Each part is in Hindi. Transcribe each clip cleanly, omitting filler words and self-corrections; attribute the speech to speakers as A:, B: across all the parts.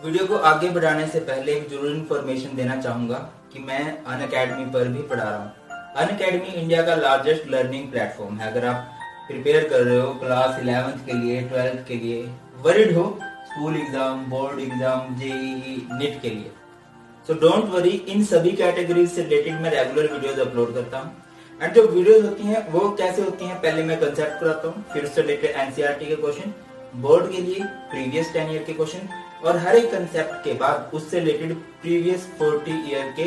A: वीडियो को आगे बढ़ाने से पहले एक जरूरी इन्फॉर्मेशन देना चाहूंगा कि मैं अनअकैडमी पर भी पढ़ा रहा हूँ। अनअकैडमी इंडिया का लार्जेस्ट लर्निंग प्लेटफॉर्म है। अगर आप प्रिपेयर कर रहे हो क्लास 11th के लिए, 12th के लिए, वरीड हो school exam, board exam, JEE, NEET के लिए, सो डोंट वरी, इन सभी कैटेगरीज से रिलेटेड मैं रेगुलर वीडियोस अपलोड करता हूँ। एंड जो वीडियोस होती हैं वो कैसे होती हैं, पहले मैं कंसेप्ट कराता हूँ, फिर उससे रिलेटेड एनसीईआरटी के क्वेश्चन, बोर्ड के लिए प्रीवियस 10 ईयर के क्वेश्चन, और हर एक कंसेप्ट के बाद उससे रिलेटेड प्रीवियस 40 ईयर के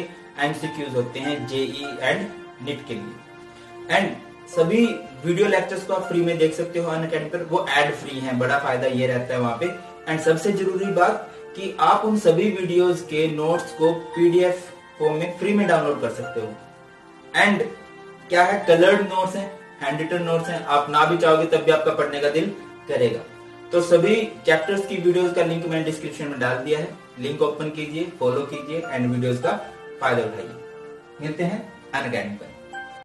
A: एमसीक्यूज होते हैं जेईई एंड नीट के लिए। एंड सभी वीडियो लेक्चर्स को आप फ्री में देख सकते हो अनअकैडमी पर, वो एड फ्री हैं। बड़ा फायदा ये रहता है वहां पे। एंड सबसे जरूरी बात कि आप उन सभी वीडियोस के नोट्स को पीडीएफ फॉर्म में फ्री में डाउनलोड कर सकते हो। एंड क्या है, कलर्ड नोट्स हैं, हैंड रिटन नोट्स हैं। आप ना भी चाहोगे तब भी आपका पढ़ने का दिल करेगा। तो सभी चैप्टर्स की वीडियोस का लिंक मैंने डिस्क्रिप्शन में डाल दिया है। लिंक ओपन कीजिए, फॉलो कीजिए एंड वीडियोस का फायदा उठाइए। मिलते हैं अनअकैडमी पर।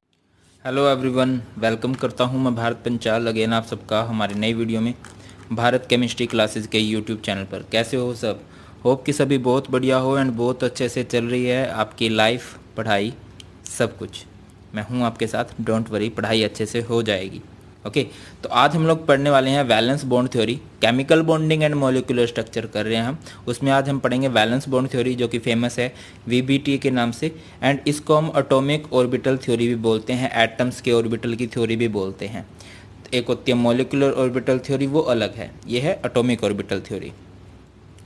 B: हेलो एवरीवन, वेलकम करता हूं मैं भारत पंचाल अगेन आप सबका हमारी नई वीडियो में भारत केमिस्ट्री क्लासेस के यूट्यूब चैनल पर। कैसे हो सब? होप कि सभी बहुत बढ़िया हो एंड बहुत अच्छे से चल रही है आपकी लाइफ, पढ़ाई, सब कुछ। मैं हूं आपके साथ, डोंट वरी, पढ़ाई अच्छे से हो जाएगी। ओके, तो आज हम लोग पढ़ने वाले हैं valence bond theory. Chemical bonding and molecular structure कर रहे हैं हम। उसमें आज हम पढ़ेंगे वैलेंस बॉन्ड थ्योरी, जो कि फेमस है वीबीटी के नाम से। एंड इसको हम एटॉमिक ऑर्बिटल थ्योरी भी बोलते हैं, एटम्स के ऑर्बिटल की थ्योरी भी बोलते हैं। एक होती है मॉलिक्यूलर ऑर्बिटल थ्योरी, वो अलग है। ये है एटॉमिक ऑर्बिटल थ्योरी।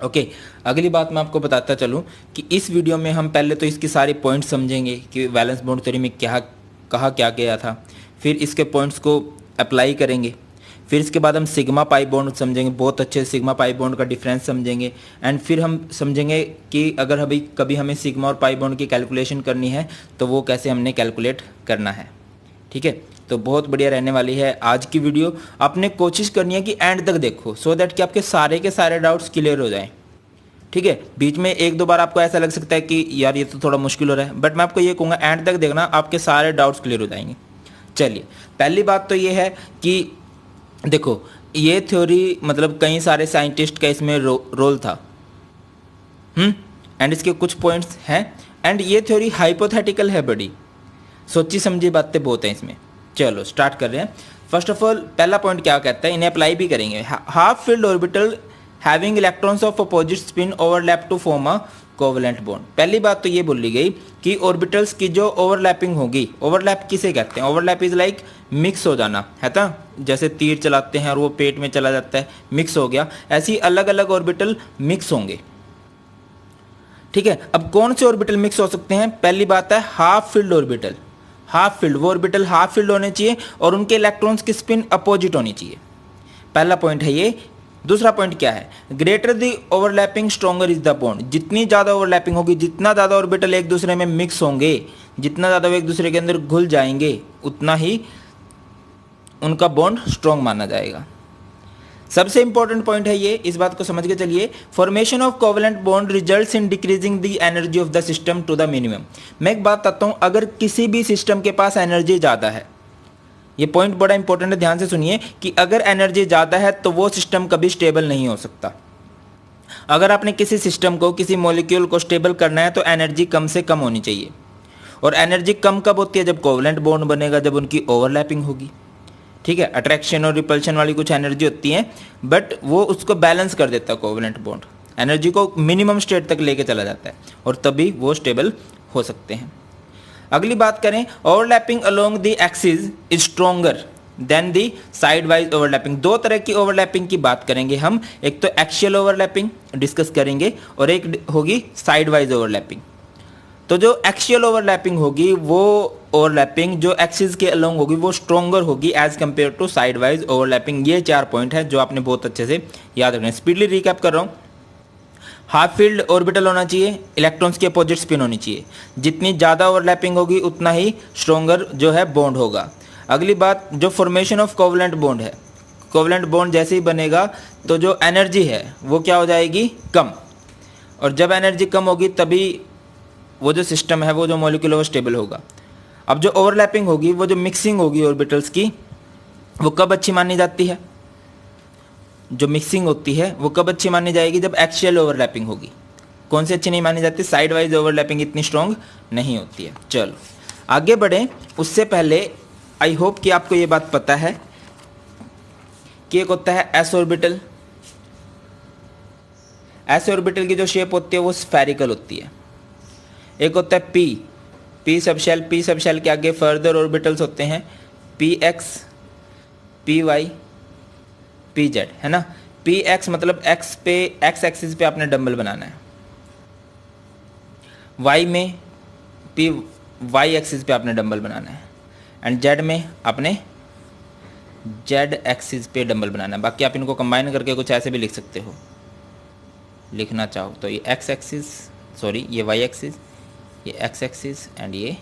B: ओके, अगली बात मैं आपको बताता चलूँ कि इस वीडियो में हम पहले तो इसकी सारी पॉइंट्स समझेंगे कि वैलेंस बॉन्ड थ्योरी में क्या कहा क्या गया था, फिर इसके पॉइंट्स को अप्लाई करेंगे, फिर इसके बाद हम सिग्मा पाई बॉन्ड समझेंगे, बहुत अच्छे से सिग्मा पाई बॉन्ड का डिफरेंस समझेंगे। एंड फिर हम समझेंगे कि अगर कभी हमें सिग्मा और पाई बॉन्ड की कैलकुलेशन करनी है तो वो कैसे हमने कैलकुलेट करना है। ठीक है, तो बहुत बढ़िया रहने वाली है आज की वीडियो। आपने कोशिश करनी है कि एंड तक देखो, सो दैट कि आपके सारे के सारे डाउट्स क्लियर हो जाएं। ठीक है, बीच में एक दो बार आपको ऐसा लग सकता है कि यार ये तो थोड़ा मुश्किल हो रहा है, बट मैं आपको ये कहूँगा एंड तक देखना, आपके सारे डाउट्स क्लियर हो जाएंगे। चलिए, पहली बात तो ये है कि देखो, ये थ्योरी मतलब कई सारे साइंटिस्ट का इसमें रोल था। एंड इसके कुछ पॉइंट्स हैं। एंड ये थ्योरी हाइपोथेटिकल है, बड़ी सोची समझी बातें बहुत हैं इसमें। चलो स्टार्ट कर रहे हैं। फर्स्ट ऑफ ऑल, पहला पॉइंट क्या कहता है, इन्हें अप्लाई भी करेंगे। Half filled orbital having electrons of opposite spin overlap to form a covalent bond. पहली बात तो ये बोली गई कि ऑर्बिटल्स की जो ओवरलैपिंग होगी, ओवरलैप किसे कहते हैं? ओवरलैप इज लाइक मिक्स हो जाना, है ना? जैसे तीर चलाते हैं और वो पेट में चला जाता है, मिक्स हो गया, ऐसी अलग अलग ऑर्बिटल मिक्स होंगे। ठीक है, अब कौन से ऑर्बिटल मिक्स हो सकते हैं? पहली बात है half filled orbital. Half field, वो ऑर्बिटल हाफ फील्ड होने चाहिए और उनके इलेक्ट्रॉन्स की स्पिन अपोजिट होनी चाहिए। पहला पॉइंट है ये। दूसरा पॉइंट क्या है? Greater the overlapping stronger is the bond. जितनी ज़्यादा ओवरलैपिंग होगी, जितना ज़्यादा ऑर्बिटल एक दूसरे में मिक्स होंगे, जितना ज़्यादा वो एक दूसरे के अंदर घुल जाएंगे, उतना ही उनका बॉन्ड स्ट्रॉन्ग माना जाएगा। सबसे इंपॉर्टेंट पॉइंट है ये, इस बात को समझ के चलिए। Formation of covalent bond results in decreasing the energy of the system to the minimum. मैं एक बात बताता हूँ, अगर किसी भी सिस्टम के पास एनर्जी ज़्यादा है, ये पॉइंट बड़ा इंपॉर्टेंट है, ध्यान से सुनिए, कि अगर एनर्जी ज़्यादा है तो वो सिस्टम कभी स्टेबल नहीं हो सकता। अगर आपने किसी सिस्टम को, किसी मॉलिक्यूल को स्टेबल करना है तो एनर्जी कम से कम होनी चाहिए। और एनर्जी कम कब होती है? जब कोवलेंट बॉन्ड बनेगा, जब उनकी ओवरलैपिंग होगी। ठीक है, अट्रैक्शन और रिपल्शन वाली कुछ एनर्जी होती है, बट वो उसको बैलेंस कर देता है कोवलेंट बॉन्ड, एनर्जी को मिनिमम स्टेट तक लेके चला जाता है, और तभी वो स्टेबल हो सकते हैं। अगली बात करें, overlapping along the axis is stronger then the side wise overlapping. दो तरह की ओवरलैपिंग की बात करेंगे हम, एक तो एक्सियल ओवरलैपिंग डिस्कस करेंगे और एक होगी साइड वाइज ओवरलैपिंग। तो जो एक्सियल ओवरलैपिंग होगी, वो ओवरलैपिंग जो एक्सिस के अलोंग होगी वो स्ट्रोंगर होगी as compared to side wise overlapping. ये 4 पॉइंट है जो आपने बहुत अच्छे से याद रखना है। स्पीडली रिकैप कर रहा हूँ। हाफ फील्ड ऑर्बिटल होना चाहिए, इलेक्ट्रॉन्स की अपोजिट स्पिन होनी चाहिए। जितनी ज़्यादा ओवरलैपिंग होगी उतना ही स्ट्रोंगर जो है बॉन्ड होगा। अगली बात, जो फॉर्मेशन ऑफ कोवलेंट बॉन्ड है, कोवलेंट बॉन्ड जैसे ही बनेगा तो जो एनर्जी है वो क्या हो जाएगी? कम। और जब एनर्जी कम होगी तभी वो जो सिस्टम है, वो जो मॉलिक्यूल है, वो स्टेबल होगा। अब जो ओवरलैपिंग होगी, वो जो मिक्सिंग होगी ऑर्बिटल्स की, वो कब अच्छी मानी जाती है? जो मिक्सिंग होती है वो कब अच्छी मानी जाएगी, जब एक्सियल ओवरलैपिंग होगी। कौन सी अच्छी नहीं मानी जाती, साइड वाइज ओवरलैपिंग इतनी स्ट्रॉन्ग नहीं होती है। चलो आगे बढ़ें, उससे पहले आई होप कि आपको ये बात पता है कि एक होता है एस ऑर्बिटल। एस ऑर्बिटल की जो शेप होती है वो स्फेरिकल होती है। एक होता है पी सबशेल। पी सबशेल के आगे फर्दर ऑर्बिटल्स होते हैं P X, P Y, P Z, है ना। पी एक्स मतलब एक्स पे, एक्स एक्सिस पे आपने डंबल बनाना है। वाई में पी वाई एक्सिस पे आपने डंबल बनाना है, एंड जेड में आपने जेड एक्सिस पे डंबल बनाना है। बाकी आप इनको कंबाइन करके कुछ ऐसे भी लिख सकते हो, लिखना चाहो तो। ये एक्स एक्सिस, सॉरी ये वाई एक्सिस, ये एक्स एक्सिस एंड ये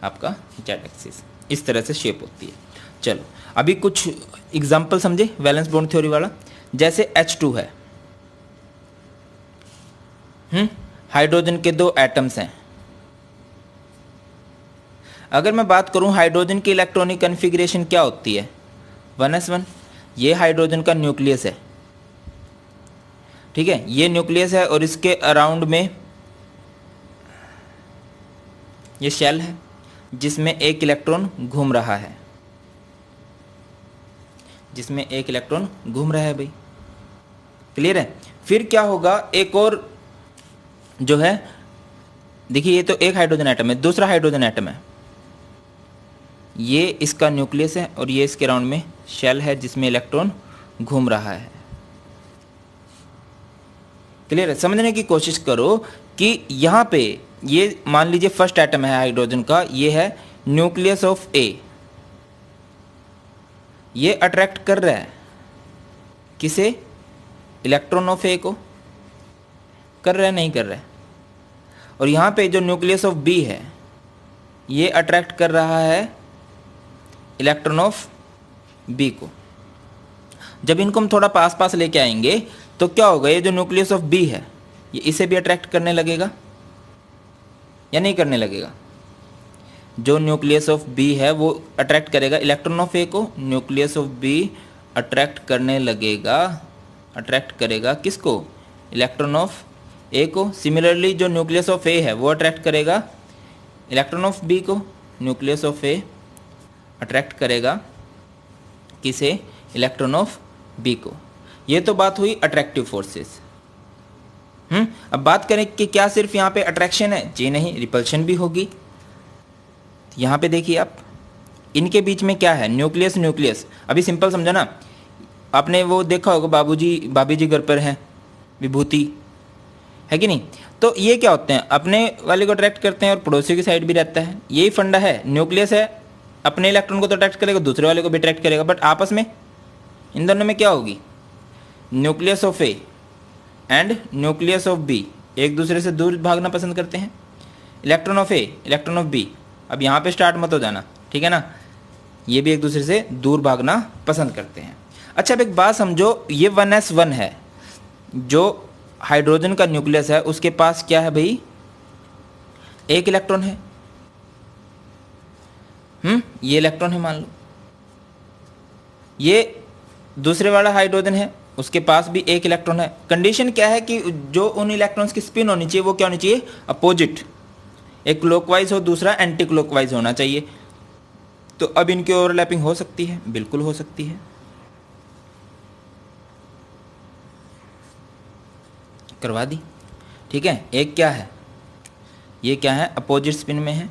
B: आपका जेड एक्सिस, इस तरह से शेप होती है। चलो अभी कुछ एग्जांपल समझे वैलेंस बॉन्ड थ्योरी वाला। जैसे H2 है, हाइड्रोजन के 2 एटम्स हैं। अगर मैं बात करूं हाइड्रोजन की इलेक्ट्रॉनिक कन्फिग्रेशन क्या होती है, 1s1। ये हाइड्रोजन का न्यूक्लियस है, ठीक है, ये न्यूक्लियस है और इसके अराउंड में ये शेल है जिसमें एक इलेक्ट्रॉन घूम रहा है, जिसमें एक इलेक्ट्रॉन घूम रहा है भाई, क्लियर है। फिर क्या होगा, एक और जो है, देखिए ये तो एक हाइड्रोजन एटम है, दूसरा हाइड्रोजन एटम है, ये इसका न्यूक्लियस है और ये इसके राउंड में शेल है जिसमें इलेक्ट्रॉन घूम रहा है, क्लियर है। समझने की कोशिश करो कि यहाँ पे ये मान लीजिए फर्स्ट एटम है हाइड्रोजन का, ये है न्यूक्लियस ऑफ ए, ये अट्रैक्ट कर रहा है किसे, इलेक्ट्रॉन ऑफ ए को, कर रहा है नहीं कर रहा है। और यहाँ पे जो न्यूक्लियस ऑफ बी है ये अट्रैक्ट कर रहा है इलेक्ट्रॉन ऑफ बी को। जब इनको हम थोड़ा पास पास लेके आएंगे तो क्या होगा, ये जो न्यूक्लियस ऑफ बी है ये इसे भी अट्रैक्ट करने लगेगा या नहीं करने लगेगा। जो न्यूक्लियस ऑफ बी है वो अट्रैक्ट करेगा इलेक्ट्रॉन ऑफ ए को, न्यूक्लियस ऑफ बी अट्रैक्ट करने लगेगा, अट्रैक्ट करेगा किसको, इलेक्ट्रॉन ऑफ ए को। सिमिलरली जो न्यूक्लियस ऑफ ए है वो अट्रैक्ट करेगा इलेक्ट्रॉन ऑफ बी को, न्यूक्लियस ऑफ ए अट्रैक्ट करेगा किसे, इलेक्ट्रॉन ऑफ बी को। ये तो बात हुई अट्रैक्टिव फोर्सेस। अब बात करें कि क्या सिर्फ यहाँ पे अट्रैक्शन है, जी नहीं, रिपल्शन भी होगी। यहाँ पे देखिए आप, इनके बीच में क्या है, न्यूक्लियस न्यूक्लियस। अभी सिंपल समझो ना, आपने वो देखा होगा भाभी जी घर पर हैं, विभूति है कि नहीं। तो ये क्या होते हैं, अपने वाले को अट्रैक्ट करते हैं और पड़ोसी की साइड भी रहता है, यही फंडा है। न्यूक्लियस है, अपने इलेक्ट्रॉन को तो अट्रैक्ट करेगा, दूसरे वाले को भी अट्रैक्ट करेगा, बट आपस में इन दोनों में क्या होगी, nucleus of A and nucleus of B एक दूसरे से दूर भागना पसंद करते हैं। Electron of A, electron of B, अब यहाँ पे स्टार्ट मत हो जाना, ठीक है ना, ये भी एक दूसरे से दूर भागना पसंद करते हैं। अच्छा अब एक बात समझो, ये 1s1 है, जो हाइड्रोजन का न्यूक्लियस है उसके पास क्या है भाई, एक इलेक्ट्रॉन है। ये इलेक्ट्रॉन है मान लो, ये दूसरे वाला हाइड्रोजन है उसके पास भी एक इलेक्ट्रॉन है। कंडीशन क्या है कि जो उन इलेक्ट्रॉन्स की स्पिन होनी चाहिए वो क्या होनी चाहिए, अपोजिट, एक क्लॉकवाइज हो दूसरा एंटी क्लॉकवाइज होना चाहिए। तो अब इनकी ओवरलैपिंग हो सकती है, बिल्कुल हो सकती है, करवा दी, ठीक है। एक क्या है, ये क्या है, अपोजिट स्पिन में है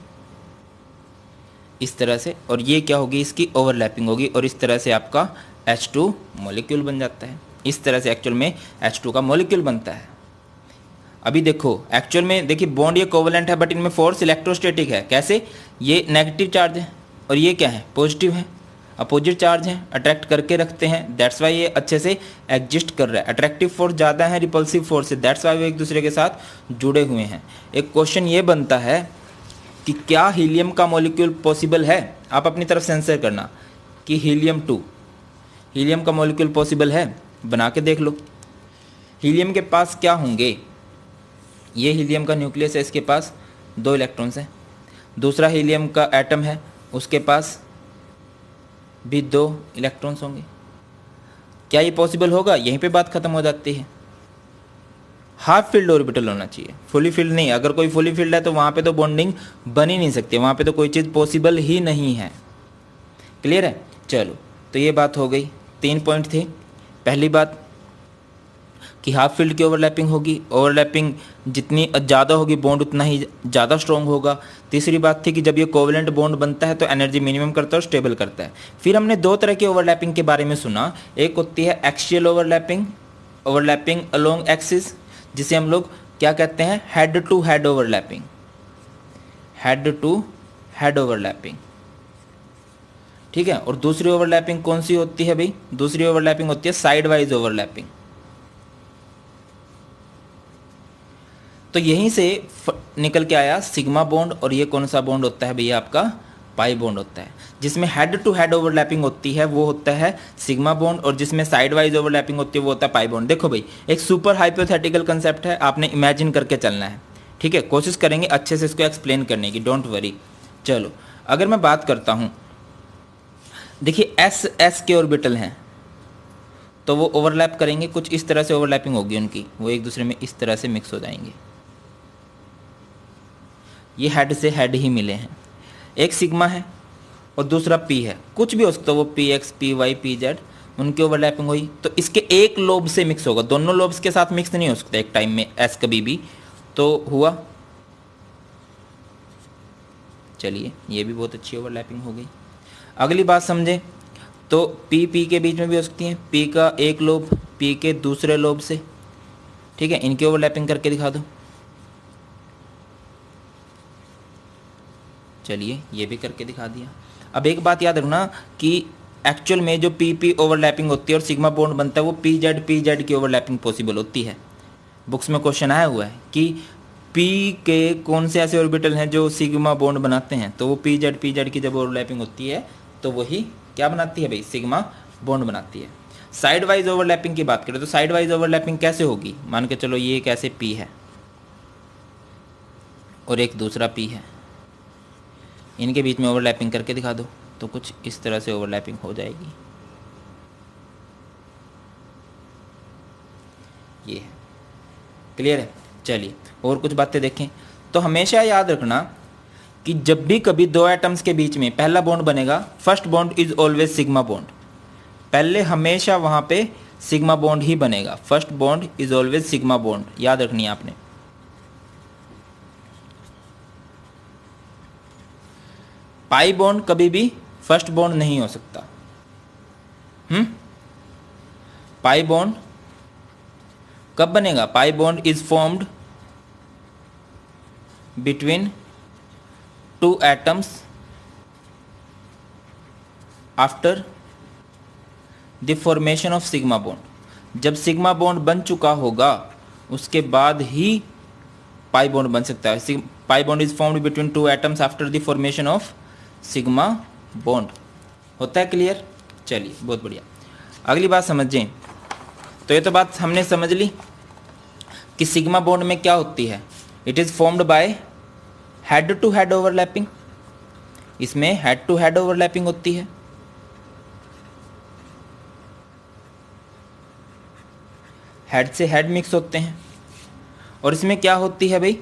B: इस तरह से, और ये क्या होगी, इसकी ओवरलैपिंग होगी और इस तरह से आपका H2 मॉलिक्यूल बन जाता है। इस तरह से एक्चुअल में H2 का मॉलिक्यूल बनता है। अभी देखो एक्चुअल में देखिए बॉन्ड ये कोवलेंट है बट इनमें फोर्स इलेक्ट्रोस्टैटिक है। कैसे, ये नेगेटिव चार्ज है और ये क्या है, पॉजिटिव है, अपोजिट चार्ज हैं, अट्रैक्ट करके रखते हैं, दैट्स वाई ये अच्छे से एग्जिस्ट कर रहा है। अट्रैक्टिव फोर्स ज़्यादा है रिपल्सिव फोर्स से, दैट्स वाई वो एक दूसरे के साथ जुड़े हुए हैं। एक क्वेश्चन ये बनता है कि क्या हीलियम का मॉलिक्यूल पॉसिबल है, आप अपनी तरफ से आंसर करना कि हीलियम 2, हीलियम का मॉलिक्यूल पॉसिबल है, बना के देख लो। हीलियम के पास क्या होंगे, ये हीलियम का न्यूक्लियस है, इसके पास 2 इलेक्ट्रॉन्स हैं। दूसरा हीलियम का एटम है, उसके पास भी 2 इलेक्ट्रॉन्स होंगे। क्या ये पॉसिबल होगा? यहीं पे बात खत्म हो जाती है। हाफ फिल्ड ऑर्बिटल होना चाहिए, फुली फिल्ड नहीं। अगर कोई फुली फिल्ड है तो वहाँ पे तो बॉन्डिंग बन ही नहीं सकती, वहाँ पे तो कोई चीज़ पॉसिबल ही नहीं है। क्लियर है? चलो, तो ये बात हो गई। 3 पॉइंट थे। पहली बात कि हाफ फील्ड की ओवरलैपिंग होगी, ओवरलैपिंग जितनी ज़्यादा होगी बॉन्ड उतना ही ज़्यादा स्ट्रॉन्ग होगा। तीसरी बात थी कि जब ये कोवलेंट बॉन्ड बनता है तो एनर्जी मिनिमम करता है और स्टेबल करता है। फिर हमने 2 तरह की ओवरलैपिंग के बारे में सुना। एक होती है axial overlapping, overlapping along axis, जिसे हम लोग क्या कहते हैं, head to head overlapping, head to head overlapping. ठीक है। और दूसरी ओवरलैपिंग कौन सी होती है भाई? दूसरी ओवरलैपिंग होती है साइड वाइज ओवरलैपिंग। तो यहीं से निकल के आया सिग्मा बॉन्ड, और ये कौन सा बॉन्ड होता है भैया? आपका पाई बॉन्ड होता है। जिसमें हेड टू हेड ओवरलैपिंग होती है वो होता है सिग्मा बॉन्ड, और जिसमें साइड वाइज ओवरलैपिंग होती है वो होता है पाई बॉन्ड। देखो भाई, एक सुपर हाइपोथेटिकल कंसेप्ट है, आपने इमेजिन करके चलना है। ठीक है, कोशिश करेंगे अच्छे से इसको एक्सप्लेन करने की, डोंट वरी। चलो, अगर मैं बात करता हूँ, देखिए एस के ऑर्बिटल हैं तो वो ओवरलैप करेंगे, कुछ इस तरह से ओवरलैपिंग होगी उनकी, वो एक दूसरे में इस तरह से मिक्स हो जाएंगे। ये हेड से हेड ही मिले हैं। एक सिग्मा है और दूसरा पी है, कुछ भी हो सकता है, वो P X, P Y, P Z, उनकी ओवरलैपिंग हुई तो इसके एक लोब से मिक्स होगा। दोनों लोब्स के साथ मिक्स नहीं हो सकता एक टाइम में एस कभी भी, तो हुआ। चलिए, ये भी बहुत अच्छी ओवरलैपिंग हो गई। अगली बात समझे तो पी के बीच में भी हो सकती है, पी का एक लोब पी के दूसरे लोब से। ठीक है, इनकी ओवरलैपिंग करके दिखा दो। चलिए, ये भी करके दिखा दिया। अब एक बात याद रखना कि एक्चुअल में जो पी ओवरलैपिंग होती है और सिग्मा बॉन्ड बनता है वो पी जेड की ओवरलैपिंग पॉसिबल होती है। बुक्स में क्वेश्चन आया हुआ है कि पी के कौन से ऐसे ऑर्बिटल हैं जो सिग्मा बॉन्ड बनाते हैं, तो वो पी जेड की जब ओवरलैपिंग होती है तो वही क्या बनाती है भाई? सिग्मा बॉन्ड बनाती है। साइड वाइज ओवरलैपिंग की बात करें तो साइड वाइज ओवरलैपिंग कैसे होगी? मान के चलो ये एक ऐसे पी है और एक दूसरा पी है, इनके बीच में ओवरलैपिंग करके दिखा दो तो कुछ इस तरह से ओवरलैपिंग हो जाएगी। ये है, क्लियर है? चलिए, और कुछ बातें देखें। तो हमेशा याद रखना कि जब भी कभी 2 एटम्स के बीच में पहला बॉन्ड बनेगा, first bond is always sigma bond. पहले हमेशा वहां पे सिग्मा बॉन्ड ही बनेगा, first bond is always sigma bond, याद रखनी है आपने। पाई बॉन्ड कभी भी फर्स्ट बॉन्ड नहीं हो सकता। पाई बॉन्ड कब बनेगा? Pi bond is formed between 2 atoms after the formation of sigma bond. जब सिग्मा बॉन्ड बन चुका होगा उसके बाद ही पाई बॉन्ड बन सकता है। Pi bond is formed between 2 atoms after the formation of sigma bond. होता है क्लियर? चलिए, बहुत बढ़िया। अगली बात समझें। तो ये तो बात हमने समझ ली कि सिग्मा बॉन्ड में क्या होती है। It is formed by head to head overlapping. इसमें हेड टू हेड ओवरलैपिंग होती है। हेड से हेड मिक्स होते हैं। और इसमें क्या होती है भाई?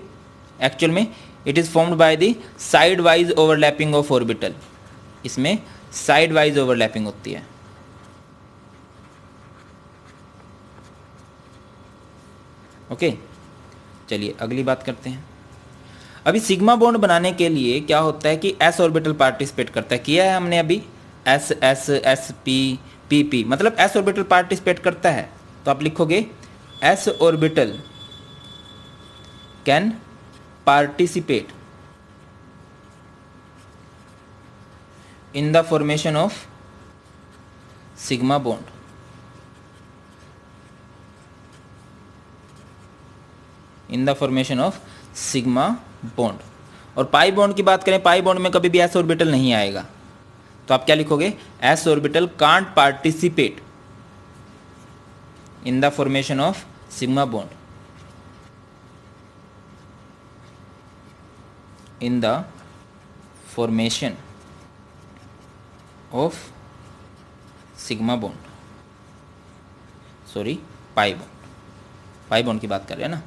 B: एक्चुअल में it is formed by the side wise overlapping of orbital. इसमें साइड वाइज ओवरलैपिंग होती है। ओके, चलिए अगली बात करते हैं। अभी सिग्मा बॉन्ड बनाने के लिए क्या होता है कि एस ऑर्बिटल पार्टिसिपेट करता है। किया है हमने अभी, S S S P P P, मतलब एस ऑर्बिटल पार्टिसिपेट करता है। तो आप लिखोगे S orbital can participate in the formation of sigma bond। In the formation of sigma bond. और पाई बॉन्ड की बात करें, पाई बॉन्ड में कभी भी एस ऑर्बिटल नहीं आएगा। तो आप क्या लिखोगे? S orbital can't participate in the formation of sigma bond in the formation of sigma bond. Sorry pi bond की बात कर रहे हैं ना।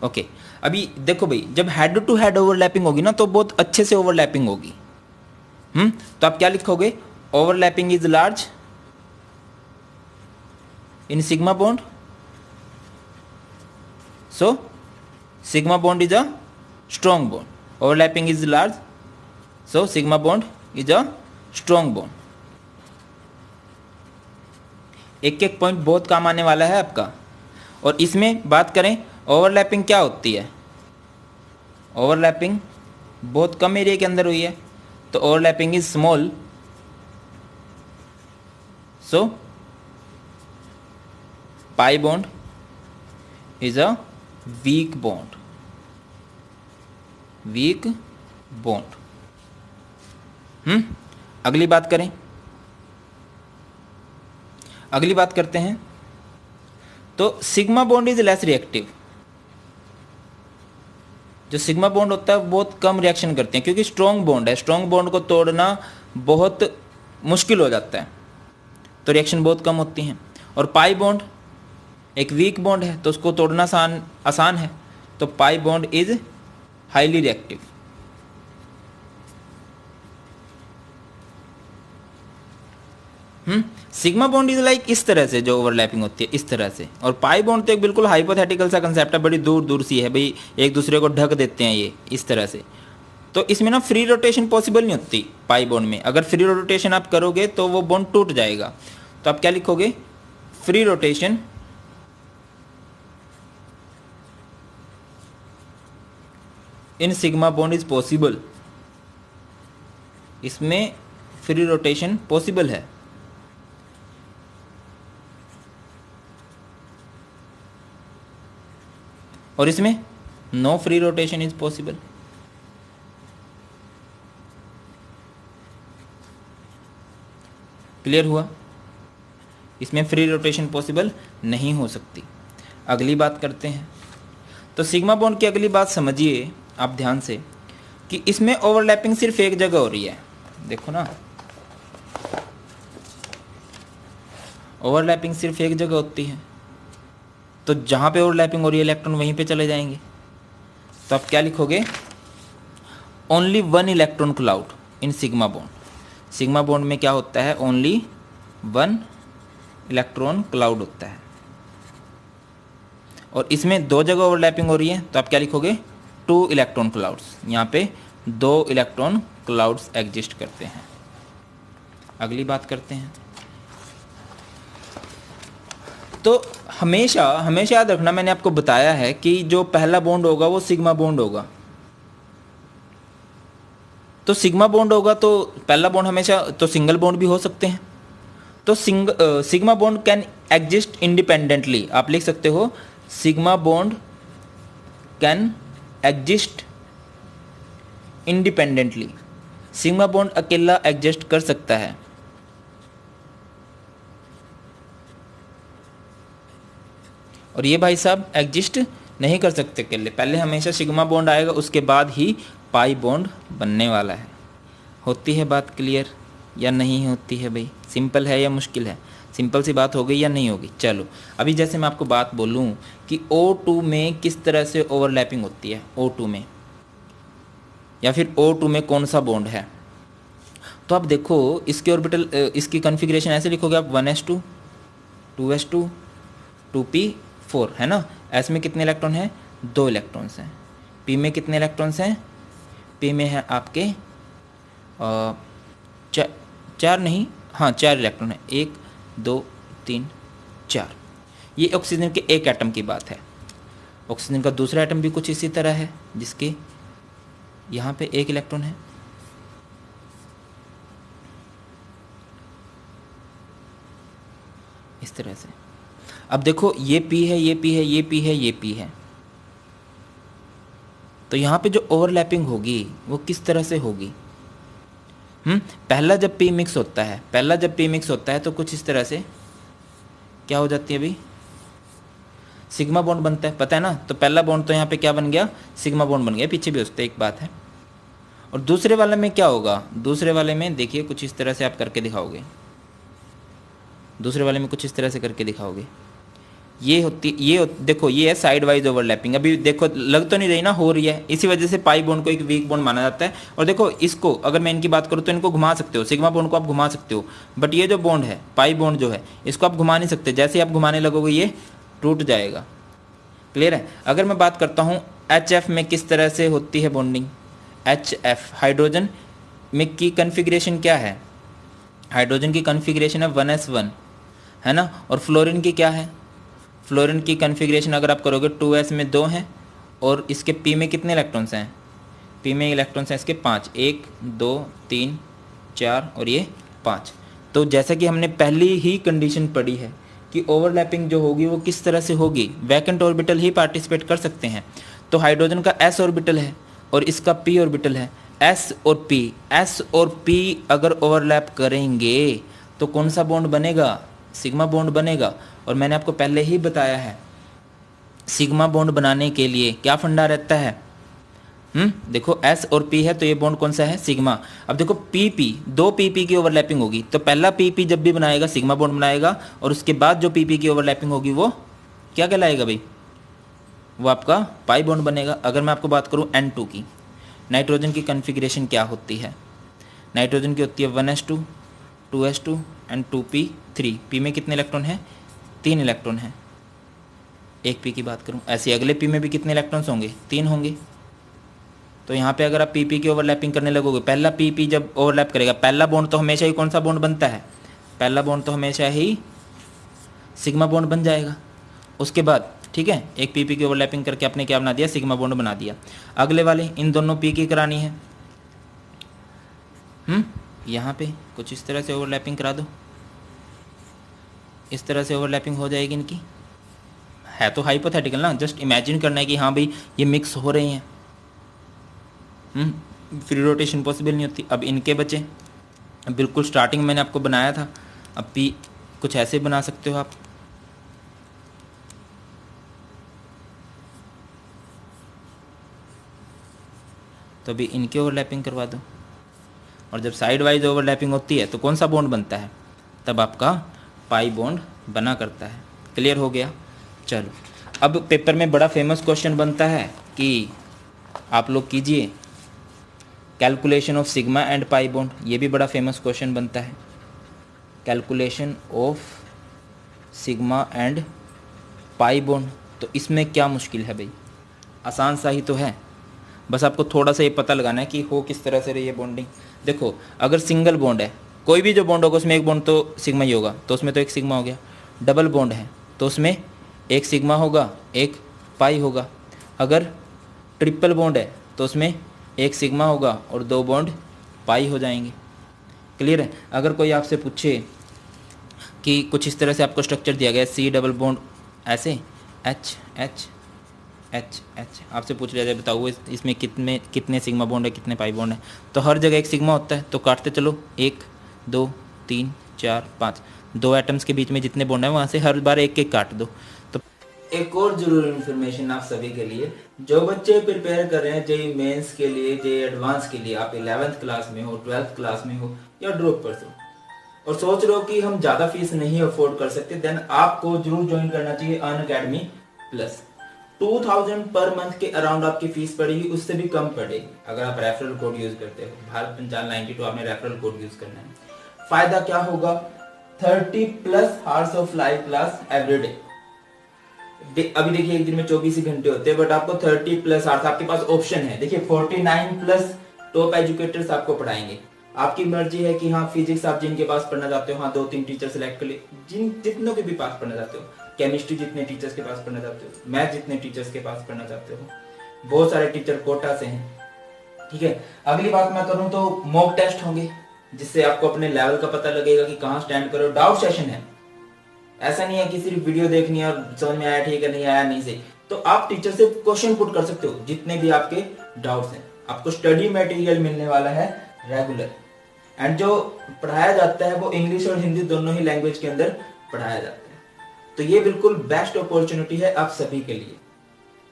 B: ओके, अभी देखो भाई, जब हेड टू हेड ओवरलैपिंग होगी ना तो बहुत अच्छे से ओवरलैपिंग होगी। तो आप क्या लिखोगे, overlapping is large in sigma bond, so sigma bond is a strong bond, overlapping is large so sigma bond is a strong bond. एक एक पॉइंट बहुत काम आने वाला है आपका। और इसमें बात करें ओवरलैपिंग क्या होती है, ओवरलैपिंग बहुत कम एरिया के अंदर हुई है, तो overlapping is small, so pi bond is a weak bond, weak bond. अगली बात करें, अगली बात करते हैं, तो sigma bond is less reactive. जो सिग्मा बॉन्ड होता है वो बहुत कम रिएक्शन करते हैं, क्योंकि स्ट्रॉन्ग बॉन्ड है, स्ट्रॉन्ग बॉन्ड को तोड़ना बहुत मुश्किल हो जाता है, तो रिएक्शन बहुत कम होती हैं। और पाई बॉन्ड एक वीक बॉन्ड है, तो उसको तोड़ना आसान है, तो pi bond is highly reactive. Sigma bond is like इस तरह से जो ओवरलैपिंग होती है इस तरह से, और पाई बॉन्ड तो एक बिल्कुल हाइपोथेटिकल सा कंसेप्ट है, बड़ी दूर दूर सी है भाई, एक दूसरे को ढक देते हैं ये इस तरह से। तो इसमें ना फ्री रोटेशन पॉसिबल नहीं होती पाई बॉन्ड में, अगर फ्री रोटेशन आप करोगे तो वो बॉन्ड टूट जाएगा। तो आप क्या लिखोगे, free rotation in sigma bond is possible, इसमें फ्री रोटेशन पॉसिबल है। और इसमें no free rotation is possible. Clear हुआ, इसमें फ्री रोटेशन पॉसिबल नहीं हो सकती। अगली बात करते हैं, तो सिग्मा बॉन्ड की अगली बात समझिए आप ध्यान से, कि इसमें ओवरलैपिंग सिर्फ एक जगह हो रही है। देखो ना, ओवरलैपिंग सिर्फ एक जगह होती है, तो जहाँ पे ओवरलैपिंग हो रही है इलेक्ट्रॉन वहीं पे चले जाएंगे। तो आप क्या लिखोगे, ओनली वन इलेक्ट्रॉन क्लाउड इन सिग्मा बॉन्ड। सिग्मा बॉन्ड में क्या होता है, ओनली वन इलेक्ट्रॉन क्लाउड होता है, और इसमें दो जगह ओवरलैपिंग हो रही है, तो आप क्या लिखोगे, टू इलेक्ट्रॉन क्लाउड्स। यहाँ पे दो इलेक्ट्रॉन क्लाउड्स एग्जिस्ट करते हैं। अगली बात करते हैं, तो हमेशा हमेशा याद रखना, मैंने आपको बताया है कि जो पहला बॉन्ड होगा वो सिग्मा बॉन्ड होगा। तो सिग्मा बॉन्ड होगा तो पहला बॉन्ड हमेशा, तो सिंगल बॉन्ड भी हो सकते हैं। तो sigma bond can exist independently. आप लिख सकते हो, sigma bond can exist independently. Sigma bond अकेला एग्जिस्ट कर सकता है। और ये भाई साहब एग्जिस्ट नहीं कर सकते अकेले, पहले हमेशा सिग्मा बॉन्ड आएगा, उसके बाद ही पाई बॉन्ड बनने वाला है। होती है बात क्लियर या नहीं होती है भाई? सिंपल है या मुश्किल है? सिंपल सी बात हो गई या नहीं होगी? चलो अभी जैसे मैं आपको बात बोलूँ कि O2 में किस तरह से ओवरलैपिंग होती है, O2 में, या फिर O2 में कौन सा बॉन्ड है, तो आप देखो इसके ऑर्बिटल, इसकी कॉन्फ़िगरेशन ऐसे लिखोगे आप, 1s2 2s2 2p4 है ना। S में कितने इलेक्ट्रॉन हैं? 2 इलेक्ट्रॉन्स हैं। P में कितने इलेक्ट्रॉन्स हैं? P में है आपके 4 नहीं, हाँ 4 इलेक्ट्रॉन है, 1 2 3 4। ये ऑक्सीजन के एक एटम की बात है। ऑक्सीजन का दूसरा एटम भी कुछ इसी तरह है, जिसके यहाँ पे 1 इलेक्ट्रॉन है। इस तरह से अब देखो, ये P है, ये P है, ये P है, ये P है, तो यहाँ पे जो ओवरलैपिंग होगी वो किस तरह से होगी? पहला जब P मिक्स होता है, पहला जब P मिक्स होता है तो कुछ इस तरह से क्या हो जाती है अभी, सिग्मा बॉन्ड बनता है, पता है ना। तो पहला बॉन्ड तो यहाँ पे क्या बन गया, सिग्मा बॉन्ड बन गया, पीछे भी उससे एक बात है। और दूसरे वाले में क्या होगा, दूसरे वाले में देखिए कुछ इस तरह से आप करके दिखाओगे, दूसरे वाले में कुछ इस तरह से करके दिखाओगे, देखो ये है साइड वाइज ओवरलैपिंग। अभी देखो लग तो नहीं रही ना, हो रही है, इसी वजह से पाई बॉन्ड को एक वीक बॉन्ड माना जाता है। और देखो इसको अगर मैं इनकी बात करूँ तो इनको घुमा सकते हो, सिग्मा बॉन्ड को आप घुमा सकते हो, बट ये जो बॉन्ड है पाई बॉन्ड जो है इसको आप घुमा नहीं सकते, जैसे आप घुमाने लगोगे ये टूट जाएगा। क्लियर है। अगर मैं बात करता हूँ HF में किस तरह से होती है बॉन्डिंग, HF हाइड्रोजन में की कन्फिग्रेशन क्या है, हाइड्रोजन की कन्फिग्रेशन है 1s1 है ना, और फ्लोरीन की क्या है, फ्लोरीन की कन्फिग्रेशन अगर आप करोगे 2s में 2 हैं और इसके P में कितने इलेक्ट्रॉन्स हैं, P में इलेक्ट्रॉन्स हैं इसके 5, 1 2 3 4 और ये 5। तो जैसा कि हमने पहली ही कंडीशन पढ़ी है कि ओवरलैपिंग जो होगी वो किस तरह से होगी, वैकेंट ऑर्बिटल ही पार्टिसिपेट कर सकते हैं। तो हाइड्रोजन का s ऑर्बिटल है और इसका p ऑर्बिटल है, s और p अगर ओवरलैप करेंगे तो कौन सा बॉन्ड बनेगा, सिग्मा बॉन्ड बनेगा। और मैंने आपको पहले ही बताया है सिग्मा बॉन्ड बनाने के लिए क्या फंडा रहता है, देखो S और P है तो ये बॉन्ड कौन सा है, सिग्मा। अब देखो PP, दो PP की ओवरलैपिंग होगी तो पहला PP जब भी बनाएगा सिग्मा बॉन्ड बनाएगा, और उसके बाद जो PP की ओवरलैपिंग होगी वो क्या कहलाएगा भाई, वो आपका पाई बॉन्ड बनेगा। अगर मैं आपको बात करूँ N2 की, नाइट्रोजन की कन्फिग्रेशन क्या होती है, नाइट्रोजन की होती है 1s2 2s2 and 2p3। P में कितने इलेक्ट्रॉन हैं, 3 इलेक्ट्रॉन हैं। एक P की बात करूँ, ऐसे अगले P में भी कितने इलेक्ट्रॉन्स होंगे, 3 होंगे। तो यहाँ पे अगर आप PP की ओवरलैपिंग करने लगोगे, पहला PP जब ओवरलैप करेगा, पहला बॉन्ड तो हमेशा ही कौन सा बॉन्ड बनता है, पहला बॉन्ड तो हमेशा ही सिग्मा बॉन्ड बन जाएगा। उसके बाद ठीक है एक PP की ओवरलैपिंग करके आपने क्या बना दिया, सिग्मा बॉन्ड बना दिया। अगले वाले इन दोनों P की करानी है, यहाँ पे कुछ इस तरह से ओवरलैपिंग करा दो, इस तरह से ओवरलैपिंग हो जाएगी इनकी। है तो हाइपोथेटिकल ना, जस्ट इमेजिन करना है कि हाँ भाई ये मिक्स हो रहे हैं, फ्री रोटेशन पॉसिबल नहीं होती। अब इनके बचे, बिल्कुल स्टार्टिंग मैंने आपको बनाया था, अब P कुछ ऐसे बना सकते हो आप, तो अभी इनकी ओवरलैपिंग करवा दो। और जब साइड वाइज ओवरलैपिंग होती है तो कौन सा बॉन्ड बनता है, तब आपका पाई बॉन्ड बना करता है। क्लियर हो गया। चलो अब पेपर में बड़ा फेमस क्वेश्चन बनता है कि आप लोग कीजिए calculation of sigma and pi bond, ये भी बड़ा फेमस क्वेश्चन बनता है, calculation of sigma and pi bond. तो इसमें क्या मुश्किल है भाई, आसान सा ही तो है, बस आपको थोड़ा सा ये पता लगाना है कि हो किस तरह से रही है बॉन्डिंग। देखो अगर सिंगल बॉन्ड है, कोई भी जो बॉन्ड होगा उसमें एक बॉन्ड तो सिग्मा ही होगा, तो उसमें तो एक सिग्मा हो गया। डबल बॉन्ड है तो उसमें एक सिग्मा होगा एक पाई होगा। अगर ट्रिपल बॉन्ड है तो उसमें एक सिग्मा होगा और 2 बॉन्ड पाई हो जाएंगे। क्लियर है। अगर कोई आपसे पूछे कि कुछ इस तरह से आपको स्ट्रक्चर दिया गया, C डबल बॉन्ड ऐसे H H H H, आपसे पूछ लिया जाए बताओ इसमें कितने सिग्मा बॉन्ड है कितने पाई बॉन्ड है, तो हर जगह एक सिग्मा होता है, तो काटते चलो 1 2 3 4 5, 2 एटम्स के बीच में जितने बॉन्ड है वहाँ से हर बार एक एक काट दो। तो
A: एक और जरूरी इन्फॉर्मेशन आप सभी के लिए, जो बच्चे प्रिपेयर कर रहे हैं जेईई मेंस के लिए, जेईई एडवांस के लिए, आप 11th क्लास में हो, 12th क्लास में हो या ड्रॉपर्स हो और सोच रहे हो कि हम ज्यादा फीस नहीं अफोर्ड कर सकते, देन आपको जरूर ज्वाइन करना चाहिए अनअकैडमी प्लस। 2000 पर मंथ के अराउंड आपकी फीस पड़ेगी, उससे भी कम पड़ेगी अगर आप रेफरल कोड यूज करते हो, भारत पंचाल 92 आपने रेफरल कोड यूज करना है। फायदा क्या होगा, 30+ hours of live class everyday. अभी देखिए एक दिन में 24 ही घंटे होते हैं, बट आपको 30+ आवर्स, आपके पास ऑप्शन है। देखिए 49+ टॉप एजुकेटर्स आपको पढ़ाएंगे, आपकी मर्जी है कि हाँ फिजिक्स आप जिनके पास पढ़ना चाहते हो, हाँ 2-3 टीचर सिलेक्ट कर लिए, जितनों के भी पास पढ़ना चाहते हो, केमिस्ट्री जितने टीचर्स के पास पढ़ना चाहते हो, मैथ जितने टीचर्स के पास पढ़ना चाहते हो, बहुत सारे टीचर कोटा से हैं। ठीक है। अगली बात मैं करूं तो मॉक टेस्ट होंगे, जिससे आपको अपने लेवल का पता लगेगा कि कहाँ स्टैंड करो। डाउट सेशन है, ऐसा नहीं है कि सिर्फ वीडियो देखनी है और समझ में आया ठीक है, नहीं आया नहीं सही, तो आप टीचर से क्वेश्चन पुट कर सकते हो जितने भी आपके डाउट्स हैं। आपको स्टडी मटेरियल मिलने वाला है रेगुलर, एंड जो पढ़ाया जाता है वो इंग्लिश और हिंदी दोनों ही लैंग्वेज के अंदर पढ़ाया जाता है। तो ये बिल्कुल बेस्ट अपॉर्चुनिटी है आप सभी के लिए।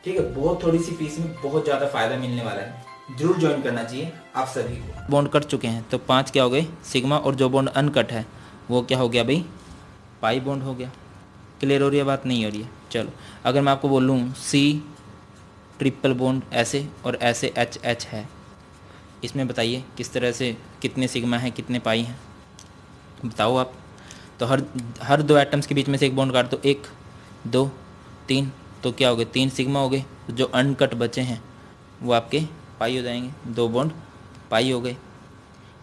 A: ठीक है, बहुत थोड़ी सी फीस में बहुत ज्यादा फायदा मिलने वाला है, जरूर ज्वाइन करना चाहिए आप सभी को।
B: बॉन्ड कट चुके हैं तो 5 क्या हो गए, सिग्मा, और जो बॉन्ड अनकट है वो क्या हो गया भाई, पाई बॉन्ड हो गया। क्लियर हो रही है बात, नहीं हो रही है? चलो अगर मैं आपको बोलूँ सी ट्रिपल बॉन्ड ऐसे और ऐसे एच एच है, इसमें बताइए किस तरह से कितने सिग्मा हैं कितने पाई हैं, बताओ आप। तो हर दो एटम्स के बीच में से एक बॉन्ड काट दो, 1 2 3, तो क्या हो गए 3 सिग्मा हो गए। जो अनकट बचे हैं वो आपके पाई हो जाएंगे, 2 बॉन्ड पाई हो गए।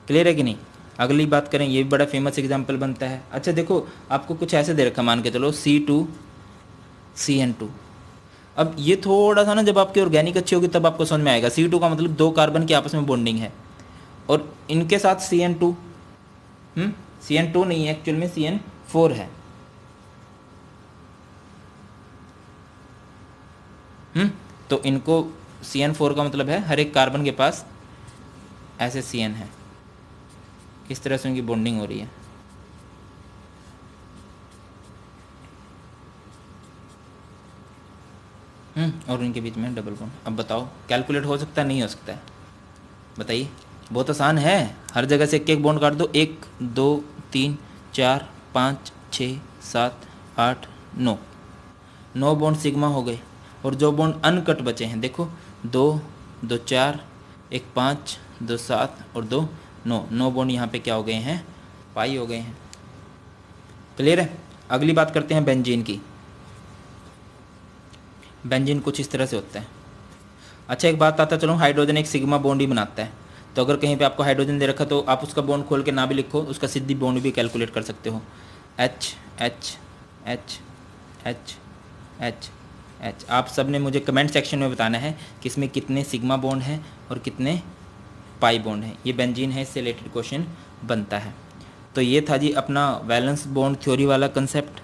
B: क्लियर है कि नहीं। अगली बात करें, ये भी बड़ा फेमस एग्जाम्पल बनता है। अच्छा देखो आपको कुछ ऐसे दे रखा, मान के चलो C2CN2। अब ये थोड़ा सा ना जब आपकी ऑर्गेनिक अच्छी होगी तब आपको समझ में आएगा। C2 का मतलब 2 कार्बन की आपस में बॉन्डिंग है, और इनके साथ CN2 CN2 नहीं है एक्चुअल में CN4 है। तो इनको CN4 का मतलब है हर एक कार्बन के पास ऐसे CN है, इस तरह से उनकी बॉन्डिंग हो रही है। और उनके बीच में डबल बॉन्ड। अब बताओ कैलकुलेट हो सकता है नहीं हो सकता है, बताइए। बहुत आसान है, हर जगह से एक एक बॉन्ड काट दो। 1 2 3 4 5 6 7 8 9 बॉन्ड सिग्मा हो गए। और जो बॉन्ड अनकट बचे हैं देखो 2 2 4 1 5 2 7 और 2 9 बॉन्ड यहाँ पे क्या हो गए हैं, पाई हो गए हैं। क्लियर है। अगली बात करते हैं बेंजीन की। बेंजीन कुछ इस तरह से होता है। अच्छा एक बात आता चलो, हाइड्रोजन एक सिग्मा बॉन्ड ही बनाता है, तो अगर कहीं पे आपको हाइड्रोजन दे रखा तो आप उसका बॉन्ड खोल के ना भी लिखो, उसका सिद्धि बॉन्ड भी कैलकुलेट कर सकते हो। H H H H H H। आप सब ने मुझे कमेंट सेक्शन में बताना है कि इसमें कितने सिग्मा बॉन्ड हैं और कितने पाई बॉन्ड हैं। ये बेंजीन है, इससे रिलेटेड क्वेश्चन बनता है। तो ये था जी अपना वैलेंस बॉन्ड थ्योरी वाला कंसेप्ट,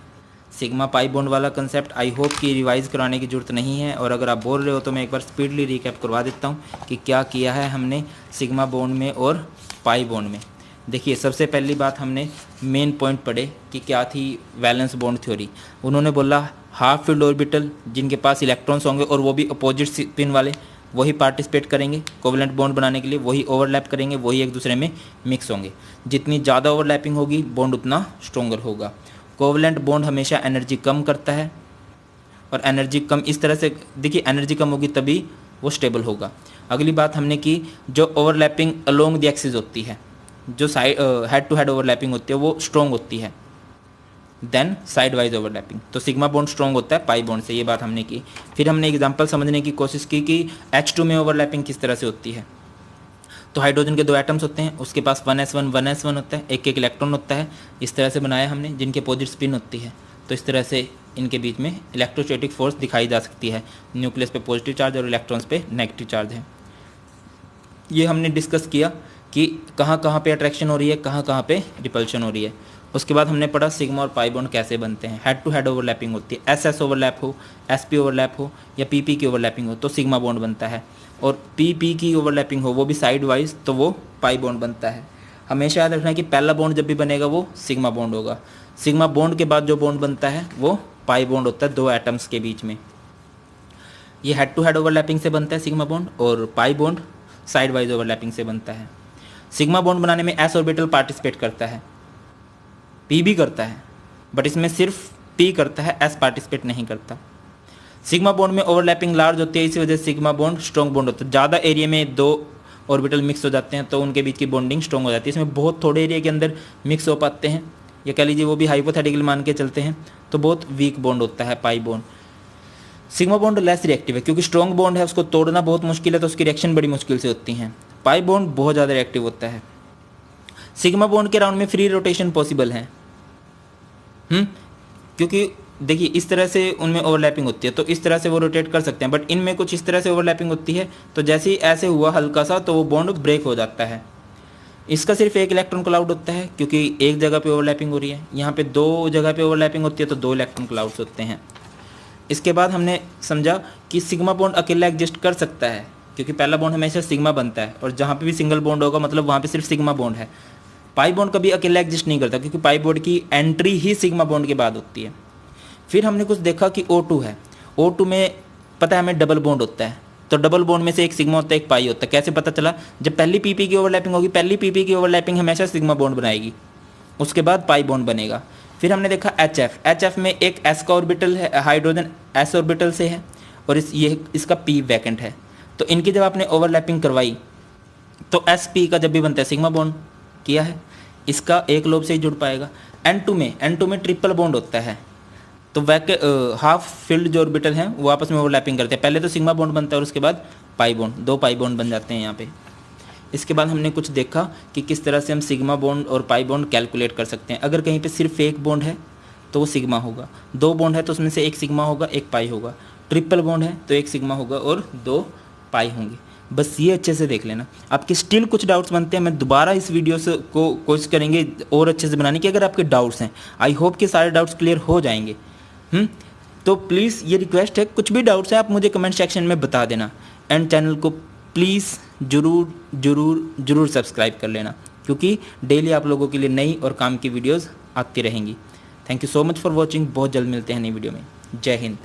B: सिग्मा पाई बॉन्ड वाला कंसेप्ट। आई होप कि रिवाइज कराने की ज़रूरत नहीं है, और अगर आप बोल रहे हो तो मैं एक बार स्पीडली रिकैप करवा देता हूँ कि क्या किया है हमने सिग्मा बॉन्ड में और पाई बॉन्ड में। देखिए सबसे पहली बात हमने मेन पॉइंट पढ़े कि क्या थी वैलेंस बॉन्ड थ्योरी। उन्होंने बोला हाफ फील्ड ऑर्बिटल जिनके पास इलेक्ट्रॉन्स होंगे और वो भी अपोजिट स्पिन वाले, वही पार्टिसिपेट करेंगे कोवेलेंट बॉन्ड बनाने के लिए, वही ओवरलैप करेंगे, वही एक दूसरे में मिक्स होंगे। जितनी ज़्यादा ओवरलैपिंग होगी बॉन्ड उतना स्ट्रोंगर होगा। कोवेलेंट बॉन्ड हमेशा एनर्जी कम करता है, और एनर्जी कम इस तरह से, देखिए एनर्जी कम होगी तभी वो स्टेबल होगा। अगली बात हमने की जो ओवरलैपिंग अलोंग द एक्सिस होती है, जो side head to head overlapping होती है वो स्ट्रॉन्ग होती है देन साइड वाइज ओवरलैपिंग। तो सिग्मा बॉन्ड स्ट्रॉन्ग होता है पाई बॉन्ड से, ये बात हमने की। फिर हमने एग्जांपल समझने की कोशिश की कि H2 में ओवरलैपिंग किस तरह से होती है। तो हाइड्रोजन के 2 एटम्स होते हैं, उसके पास 1s1 होता है, एक एक इलेक्ट्रॉन होता है। इस तरह से बनाया हमने, जिनके अपोजिट स्पिन होती है। तो इस तरह से इनके बीच में इलेक्ट्रोस्टैटिक फोर्स दिखाई जा सकती है। न्यूक्लियस पे पॉजिटिव चार्ज और इलेक्ट्रॉन्स पे नेगेटिव चार्ज है। ये हमने डिस्कस किया कि कहाँ कहाँ पे अट्रैक्शन हो रही है, कहाँ कहाँ पे रिपल्शन हो रही है। उसके बाद हमने पढ़ा सिग्मा और पाई बॉन्ड कैसे बनते हैं। हेड टू हेड ओवरलैपिंग होती है, SS ओवरलैप हो, SP ओवरलैप हो या PP की ओवरलैपिंग हो तो सिग्मा बॉन्ड बनता है, और PP की ओवरलैपिंग हो वो भी साइड वाइज तो वो पाई बॉन्ड बनता है। हमेशा याद रखना है कि पहला बॉन्ड जब भी बनेगा वो सिग्मा बॉन्ड होगा। सिग्मा बॉन्ड के बाद जो बॉन्ड बनता है वो पाई बॉन्ड होता है 2 एटम्स के बीच में। ये हेड टू हेड ओवरलैपिंग से बनता है सिग्मा बॉन्ड, और pi bond side wise overlapping से बनता है। सिग्मा बॉन्ड बनाने में S ऑर्बिटल पार्टिसिपेट करता है, P भी करता है, बट इसमें सिर्फ P करता है, S पार्टिसिपेट नहीं करता। सिग्मा बॉन्ड में ओवरलैपिंग लार्ज होती है, इसी वजह से सिग्मा बॉन्ड स्ट्रॉन्ग बॉन्ड होता है। ज़्यादा एरिया में 2 ऑर्बिटल मिक्स हो जाते हैं तो उनके बीच की बॉन्डिंग स्ट्रॉन्ग हो जाती है। इसमें बहुत थोड़े एरिया के अंदर मिक्स हो पाते हैं, या कह लीजिए वो भी हाइपोथेटिकल मान के चलते हैं, तो बहुत वीक बॉन्ड होता है pi bond. Sigma bond less reactive है, क्योंकि स्ट्रॉन्ग बॉन्ड है उसको तोड़ना बहुत मुश्किल है, तो उसकी रिएक्शन बड़ी मुश्किल से होती हैं। पाई बॉन्ड बहुत ज़्यादा रिएक्टिव होता है। सिग्मा बॉन्ड के राउंड में फ्री रोटेशन पॉसिबल है, क्योंकि देखिए इस तरह से उनमें ओवरलैपिंग होती है तो इस तरह से वो रोटेट कर सकते हैं, बट इनमें कुछ इस तरह से ओवरलैपिंग होती है तो जैसे ही ऐसे हुआ हल्का सा तो वो बॉन्ड ब्रेक हो जाता है। इसका सिर्फ एक इलेक्ट्रॉन क्लाउड होता है, क्योंकि एक जगह पे ओवरलैपिंग हो रही है। यहाँ पे 2 जगह पे ओवरलैपिंग होती है तो 2 इलेक्ट्रॉन क्लाउड्स होते हैं। इसके बाद हमने समझा कि सिग्मा बॉन्ड अकेला एग्जिस्ट कर सकता है, क्योंकि पहला बॉन्ड हमेशा सिग्मा बनता है, और जहाँ पे भी सिंगल बॉन्ड होगा मतलब वहाँ पे सिर्फ सिग्मा बॉन्ड है। पाई बॉन्ड कभी अकेला एग्जिस्ट नहीं करता, क्योंकि पाई बॉन्ड की एंट्री ही सिग्मा बॉन्ड के बाद होती है। फिर हमने कुछ देखा कि O2 है, O2 में पता है हमें डबल बॉन्ड होता है, तो डबल बॉन्ड में से एक सिग्मा होता है एक पाई होता है। कैसे पता चला? जब पहली PP की ओवरलैपिंग होगी, पहली PP की ओवरलैपिंग हमेशा सिग्मा बॉन्ड बनाएगी, उसके बाद पाई बॉन्ड बनेगा। फिर हमने देखा एच एफ में एक एस का ऑर्बिटल है, हाइड्रोजन एस ऑर्बिटल से है और इसका पी वैकेंट है। तो इनकी जब आपने ओवरलैपिंग करवाई तो एस पी का जब भी बनता है सिग्मा बॉन्ड किया है, इसका एक लोब से ही जुड़ पाएगा। N2 में ट्रिपल बॉन्ड होता है, तो हाफ फिल्ड जो ऑर्बिटल हैं वो आपस में ओवरलैपिंग करते हैं। पहले तो सिग्मा बॉन्ड बनता है और उसके बाद पाई बॉन्ड, 2 पाई बॉन्ड बन जाते हैं यहाँ पे। इसके बाद हमने कुछ देखा कि किस तरह से हम सिग्मा बॉन्ड और पाई बॉन्ड कैलकुलेट कर सकते हैं। अगर कहीं पे सिर्फ एक बॉन्ड है तो वो सिग्मा होगा, 2 बॉन्ड है तो उसमें से एक सिग्मा होगा, एक पाई होगा, ट्रिपल बॉन्ड है तो एक सिग्मा होगा और 2 पाई होंगे। बस ये अच्छे से देख लेना। आपके स्टिल कुछ डाउट्स बनते हैं, मैं दोबारा इस वीडियो से को कोशिश करेंगे और अच्छे से बनाने की। अगर आपके डाउट्स हैं, आई होप कि सारे डाउट्स क्लियर हो जाएंगे। तो प्लीज़ ये रिक्वेस्ट है, कुछ भी डाउट्स हैं आप मुझे कमेंट सेक्शन में बता देना। एंड चैनल को प्लीज़ ज़रूर सब्सक्राइब कर लेना, क्योंकि डेली आप लोगों के लिए नई और काम की वीडियोज़ आती रहेंगी। Thank you so much for watching. बहुत जल्द मिलते हैं नई वीडियो में। जय हिंद।